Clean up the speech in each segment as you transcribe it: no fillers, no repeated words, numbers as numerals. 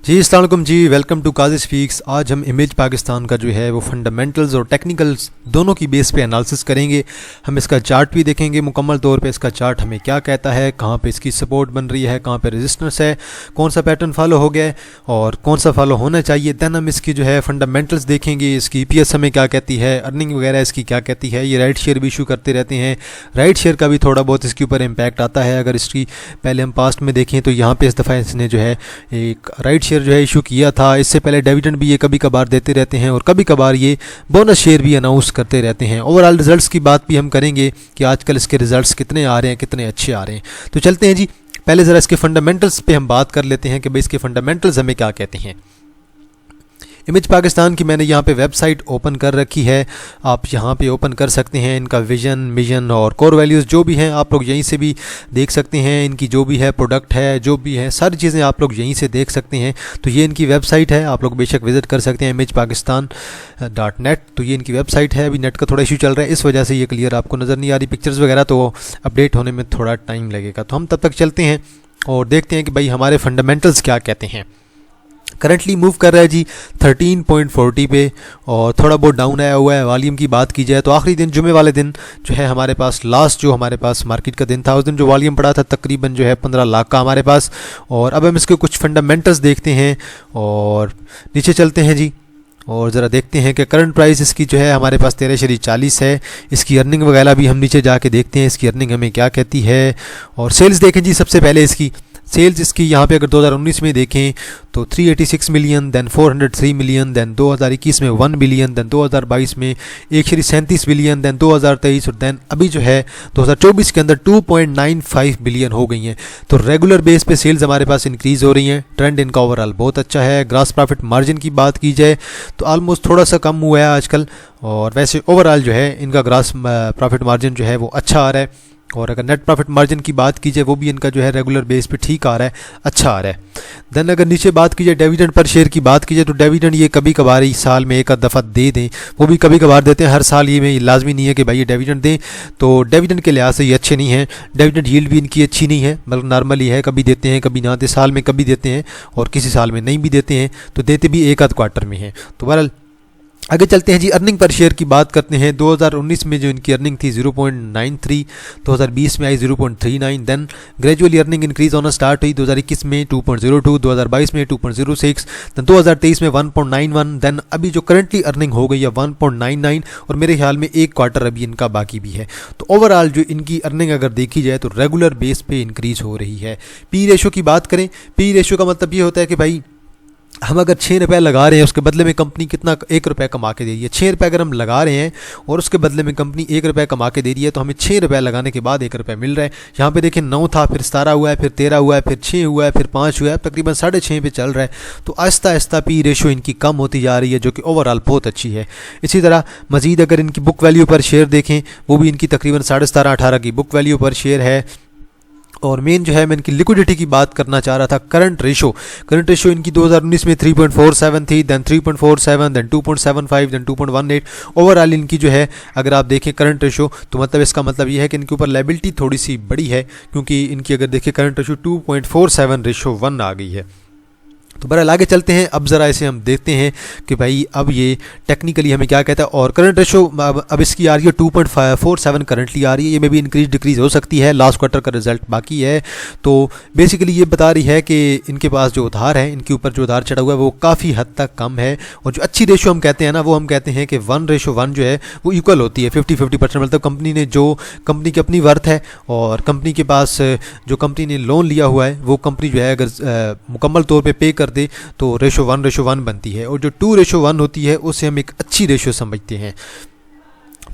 जी अस्सलाम वालेकुम जी, welcome to Qazi speaks. आज हम इमेज पाकिस्तान का जो है वो फंडामेंटल्स और टेक्निकल्स दोनों की बेस पे एनालिसिस करेंगे। हम इसका चार्ट भी देखेंगे मुकम्मल तौर पे, इसका चार्ट हमें क्या कहता है, कहाँ पे इसकी सपोर्ट बन रही है, कहाँ पे रेजिस्टेंस है, कौन सा पैटर्न फॉलो हो गया है और कौन सा फॉलो होना चाहिए। दैन हम इसकी जो है फंडामेंटल्स देखेंगे, इसकी EPS हमें क्या कहती है, अर्निंग वगैरह इसकी क्या कहती है। ये राइट शेयर भी इशू करते रहते हैं, राइट शेयर का भी थोड़ा बहुत इसके ऊपर इम्पैक्ट आता है। अगर इसकी पहले हम पास्ट में देखें तो यहाँ पे इस दफ़ा इसने जो है एक राइट शेयर जो है इशू किया था। इससे पहले डिविडेंड भी ये कभी कभार देते रहते हैं और कभी कभार ये बोनस शेयर भी अनाउंस करते रहते हैं। ओवरऑल रिजल्ट्स की बात भी हम करेंगे कि आजकल इसके रिजल्ट्स कितने आ रहे हैं, कितने अच्छे आ रहे हैं। तो चलते हैं जी, पहले ज़रा इसके फंडामेंटल्स पे हम बात कर लेते हैं कि भाई इसके फंडामेंटल्स हमें क्या कहते हैं। इमेज पाकिस्तान की मैंने यहाँ पे वेबसाइट ओपन कर रखी है, आप यहाँ पे ओपन कर सकते हैं। इनका विजन, मिशन और कोर वैल्यूज़ जो भी हैं आप लोग यहीं से भी देख सकते हैं। इनकी जो भी है प्रोडक्ट है, जो भी है सारी चीज़ें आप लोग यहीं से देख सकते हैं। तो ये इनकी वेबसाइट है, आप लोग बेशक विज़िट कर सकते हैं imagepakistan.net। तो ये इनकी वेबसाइट है। अभी नेट का थोड़ा इशू चल रहा है, इस वजह से ये क्लियर आपको नज़र नहीं आ रही पिक्चर्स वगैरह, तो अपडेट होने में थोड़ा टाइम लगेगा। तो हम तब तक चलते हैं और देखते हैं कि भाई हमारे फंडामेंटल्स क्या कहते हैं। करंटली मूव कर रहा है जी 13.40 पे और थोड़ा बहुत डाउन आया हुआ है। वॉल्यूम की बात की जाए तो आखिरी दिन जुमे वाले दिन जो है हमारे पास लास्ट जो हमारे पास मार्केट का दिन था, उस दिन जो वॉल्यूम पड़ा था तकरीबन जो है 15 लाख का हमारे पास। और अब हम इसके कुछ फंडामेंटल्स देखते हैं और नीचे चलते हैं जी और ज़रा देखते हैं कि करंट प्राइस इसकी जो है हमारे पास 13.40 है। इसकी अर्निंग वगैरह भी हम नीचे जाके देखते हैं, इसकी अर्निंग हमें क्या कहती है। और सेल्स देखें जी, सबसे पहले इसकी सेल्स इसकी यहाँ पे अगर 2019 में देखें तो 386 मिलियन, दैन 403 मिलियन, दैन 2021 में 1 बिलियन, दैन 2022 में 137 बिलियन, दैन 2023 और दैन अभी जो है 2024 के अंदर 2.95 बिलियन हो गई हैं। तो रेगुलर बेस पे सेल्स हमारे पास इंक्रीज़ हो रही हैं। ट्रेंड इनका ओवरऑल बहुत अच्छा है। ग्रॉस प्रॉफिट मार्जिन की बात की जाए तो ऑलमोस्ट थोड़ा सा कम हुआ है आजकल, और वैसे ओवरऑल जो है इनका ग्रॉस प्रॉफिट मार्जिन जो है वो अच्छा आ रहा है। और अगर नेट प्रॉफिट मार्जिन की बात की जाए वो भी इनका जो है रेगुलर बेस पे ठीक आ रहा है, अच्छा आ रहा है। देन अगर नीचे बात की जाए डिविडेंड पर शेयर की बात की जाए तो डिविडेंड ये कभी कभार ही साल में एक आध दफ़ा दे दें, वो भी कभी कभार देते हैं, हर साल ये में लाजमी नहीं है कि भाई ये डिविडेंड दें। तो डिविडेंड के लिहाज से ये अच्छे नहीं हैं। डिविडेंड यील्ड भी इनकी अच्छी नहीं है, मतलब नॉर्मली है, कभी देते हैं कभी ना देते, साल में कभी देते हैं और किसी साल में नहीं भी देते हैं, तो देते भी एक आध क्वार्टर में हैं। तो बहरहाल आगे चलते हैं जी, अर्निंग पर शेयर की बात करते हैं। 2019 में जो इनकी अर्निंग थी 0.93, 2020 में आई 0.39, देन ग्रेजुअली अर्निंग इंक्रीज होना स्टार्ट हुई 2021 में 2.02, 2022 में 2.06, देन 2023 में 1.91, देन अभी जो करंटली अर्निंग हो गई है 1.99 और मेरे ख्याल में एक क्वार्टर अभी इनका बाकी भी है। तो ओवरऑल जो इनकी अर्निंग अगर देखी जाए तो रेगुलर बेस पे इंक्रीज हो रही है। पी रेशो की बात करें, पी रेशो का मतलब ये होता है कि भाई हम अगर 6 रुपये लगा रहे हैं उसके बदले में कंपनी कितना 1 रुपये कमा के दे रही है। 6 रुपये अगर हम लगा रहे हैं और उसके बदले में कंपनी 1 रुपये कमा के दे रही है तो हमें 6 रुपये लगाने के बाद 1 रुपये मिल रहा है। यहाँ पे देखें 9 था, फिर 17 हुआ है, फिर 13 हुआ है, फिर 6 हुआ है, फिर 5 हुआ है, तकरीबन 6.5 पे चल रहा है। तो आहिस्ता आहिस्ता पी रेशो इनकी कम होती जा रही है, जो कि ओवरऑल बहुत अच्छी है। इसी तरह मजीद अगर इनकी बुक वैल्यू पर शेयर देखें, वो भी इनकी तकरीबन 17.5-18 की बुक वैल्यू पर शेयर है। और मेन जो है मैं इनकी लिक्विडिटी की बात करना चाह रहा था। करंट रेशो इनकी 2019 में 3.47 थी, दैन 3.47, दैन 2.75, दैन 2.18। ओवरऑल इनकी जो है अगर आप देखें करंट रेशो तो मतलब इसका मतलब ये है कि इनके ऊपर लायबिलिटी थोड़ी सी बड़ी है, क्योंकि इनकी अगर देखें करंट रेशो 2.47:1 आ गई है। तो बहरहाल आगे चलते हैं, अब ज़रा इसे हम देखते हैं कि भाई अब ये टेक्निकली हमें क्या कहता है। और करंट रेशो अब इसकी आ रही है 2.47 करंटली आ रही है। ये में भी इंक्रीज डिक्रीज हो सकती है, लास्ट क्वार्टर का रिजल्ट बाकी है। तो बेसिकली ये बता रही है कि इनके पास जो उधार है, इनके ऊपर जो उधार चढ़ा हुआ है वो काफ़ी हद तक कम है। और जो अच्छी रेशो हम कहते हैं ना, वो हम कहते हैं कि 1:1 जो है वो इक्वल होती है, 50-50%। मतलब कंपनी ने जो कंपनी की अपनी वर्थ है और कंपनी के पास जो कंपनी ने लोन लिया हुआ है वो कंपनी जो है अगर मुकम्मल तौर पर पे कर दे तो रेशो 1:1 बनती है। और जो 2:1 होती है उसे हम एक अच्छी रेशो समझते हैं।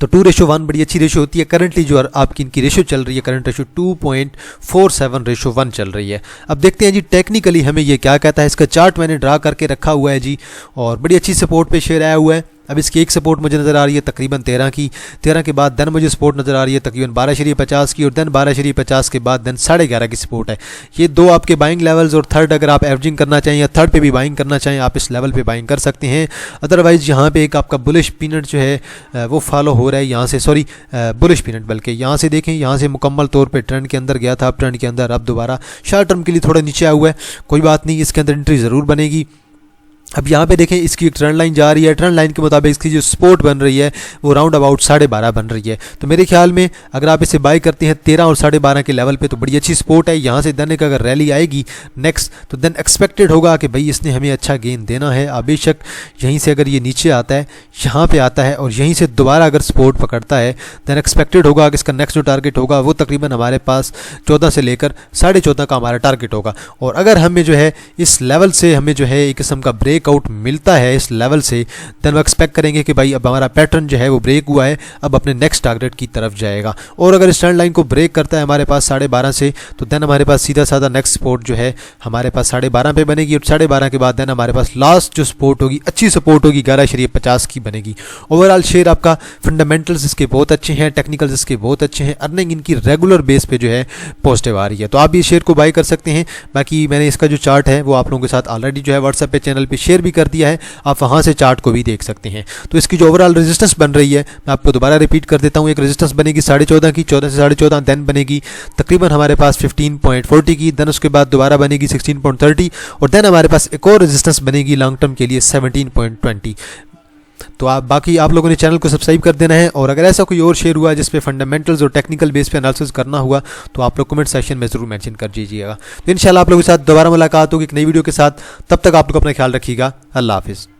तो 2:1 बड़ी अच्छी रेशो होती है। करंटली जो आपकी इनकी रेशो चल रही है, करंट रेशो 2.47:1 चल रही है। अब देखते हैं जी टेक्निकली हमें ये क्या कहता है। इसका चार्ट मैंने ड्रा करके रखा हुआ है जी, और बड़ी अच्छी सपोर्ट पे शेयर आया हुआ है। अब इसकी एक सपोर्ट मुझे नज़र आ रही है तकरीबन 13 की, 13 के बाद देन मुझे सपोर्ट नज़र आ रही है तकरीबन 12.50 की, और देन 12.50 के बाद देन 11.5 की सपोर्ट है। ये दो आपके बाइंग लेवल्स, और थर्ड अगर आप एवरेजिंग करना चाहें या थर्ड पे भी बाइंग करना चाहें आप इस लेवल पे बाइंग कर सकते हैं। अदरवाइज़ यहाँ पे एक आपका बुलिश पीनट जो है वो फॉलो हो रहा है यहाँ से, सॉरी बुलिश पीनट, बल्कि यहाँ से देखें, यहाँ से मुकम्मल तौर पे ट्रेंड के अंदर गया था, अब ट्रेंड के अंदर अब दोबारा शॉर्ट टर्म के लिए थोड़ा नीचे आया हुआ है। कोई बात नहीं, इसके अंदर एंट्री ज़रूर बनेगी। अब यहाँ पे देखें इसकी एक ट्रेंड लाइन जा रही है, ट्रेंड लाइन के मुताबिक इसकी जो सपोर्ट बन रही है वो राउंड अबाउट 12.5 बन रही है। तो मेरे ख्याल में अगर आप इसे बाई करते हैं 13 और 12.5 के लेवल पे तो बड़ी अच्छी सपोर्ट है। यहाँ से देने का अगर रैली आएगी नेक्स्ट तो देन एक्सपेक्टेड होगा कि भाई इसने हमें अच्छा गेन देना है। अब बेशक यहीं से अगर ये नीचे आता है, यहाँ पर आता है और यहीं से दोबारा अगर सपोर्ट पकड़ता है देन एक्सपेक्टेड होगा कि इसका नेक्स्ट जो टारगेट होगा वो तकरीबन हमारे पास 14 से लेकर 14.5 का हमारा टारगेट होगा। और अगर हमें जो है इस लेवल से हमें जो है एक किस्म का ब्रेकआउट मिलता है इस लेवल से, देन वो एक्सपेक्ट करेंगे कि भाई अब हमारा पैटर्न जो है वो ब्रेक हुआ है, अब अपने नेक्स्ट टारगेट की तरफ जाएगा। और अगर इस ट्रेंड लाइन को ब्रेक करता है हमारे पास 12.5 से, तो देन हमारे पास सीधा साधा नेक्स्ट सपोर्ट जो है हमारे पास 12.5 पे बनेगी, और 12.5 के बाद देन हमारे पास लास्ट जो सपोर्ट होगी, अच्छी सपोर्ट होगी 11.50 की बनेगी। ओवरऑल शेयर आपका फंडामेंटल्स इसके बहुत अच्छे हैं, टेक्निकल्स इसके बहुत अच्छे हैं, अर्निंग इनकी रेगुलर बेस पे जो है पॉजिटिव आ रही है। तो आप ये शेयर को बाई कर सकते हैं। बाकी मैंने इसका जो चार्ट है वो आप लोगों के साथ ऑलरेडी जो है व्हाट्सएप पे चैनल पे शेयर भी कर दिया है, आप वहां से चार्ट को भी देख सकते हैं। तो इसकी जो ओवरऑल रेजिस्टेंस बन रही है मैं आपको दोबारा रिपीट कर देता हूं। एक रेजिस्टेंस बनेगी 14.5 की, 14 से 14.5, देन बनेगी तकरीबन हमारे पास 15.40 की, देन उसके बाद दोबारा बनेगी 16.30, और देन हमारे पास एक और रेजिस्टेंस बनेगी लॉन्ग टर्म के लिए 17.20। तो बाकी आप लोगों ने चैनल को सब्सक्राइब कर देना है। और अगर ऐसा कोई और शेयर हुआ जिस पे फंडामेंटल्स और टेक्निकल बेस पे एनालिसिस करना हुआ तो आप लोग कमेंट सेक्शन में ज़रूर मेंशन कर दीजिएगा। तो इंशाल्लाह आप लोगों के साथ दोबारा मुलाकात होगी एक नई वीडियो के साथ। तब तक आप लोग अपना ख्याल रखिएगा। अल्लाह हाफिज़।